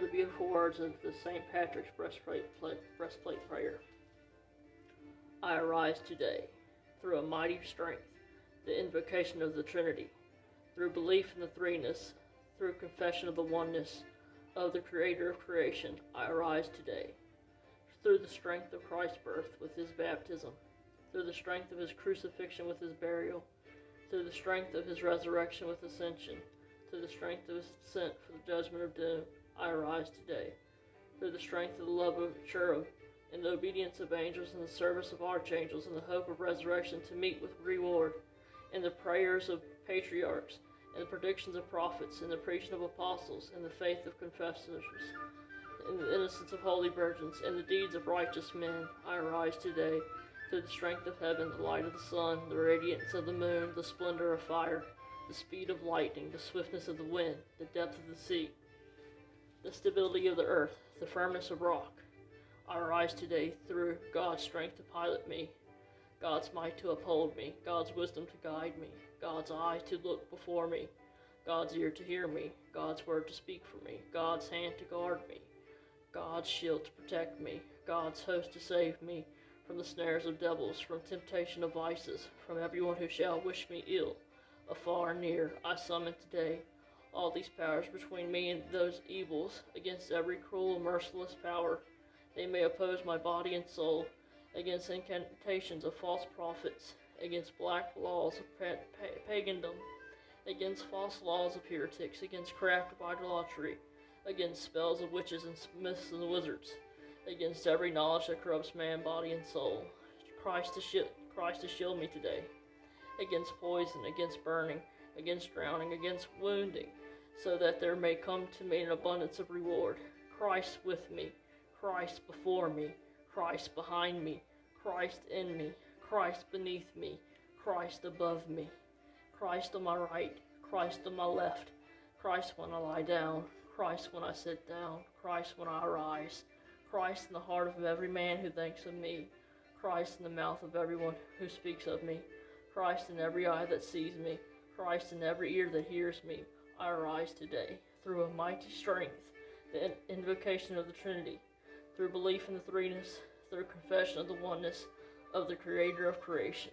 the beautiful words of the St. Patrick's breastplate prayer. I arise today, through a mighty strength, the invocation of the Trinity, through belief in the threeness, through confession of the oneness of the Creator of creation. I arise today, through the strength of Christ's birth with his baptism, through the strength of his crucifixion with his burial, through the strength of his resurrection with ascension, through the strength of his descent for the judgment of doom. I arise today, through the strength of the love of cherub, in the obedience of angels, in the service of archangels, in the hope of resurrection to meet with reward, in the prayers of patriarchs, in the predictions of prophets, in the preaching of apostles, in the faith of confessors, in the innocence of holy virgins, in the deeds of righteous men. I arise today, through the strength of heaven, the light of the sun, the radiance of the moon, the splendor of fire, the speed of lightning, the swiftness of the wind, the depth of the sea, the stability of the earth, the firmness of rock. I arise today through God's strength to pilot me, God's might to uphold me, God's wisdom to guide me, God's eye to look before me, God's ear to hear me, God's word to speak for me, God's hand to guard me, God's shield to protect me, God's host to save me from the snares of devils, from temptation of vices, from everyone who shall wish me ill. Afar and near, I summon today all these powers between me and those evils, against every cruel and merciless power. They may oppose my body and soul, against incantations of false prophets, against black laws of pagandom, against false laws of heretics, against craft of idolatry, against spells of witches and smiths and wizards, against every knowledge that corrupts man, body, and soul. Christ to shield me today, against poison, against burning, against drowning, against wounding, so that there may come to me an abundance of reward. Christ with me, Christ before me, Christ behind me, Christ in me, Christ beneath me, Christ above me, Christ on my right, Christ on my left, Christ when I lie down, Christ when I sit down, Christ when I arise, Christ in the heart of every man who thinks of me, Christ in the mouth of everyone who speaks of me, Christ in every eye that sees me, Christ in every ear that hears me. I arise today, through a mighty strength, the invocation of the Trinity, through belief in the threeness, through confession of the oneness of the Creator of creation.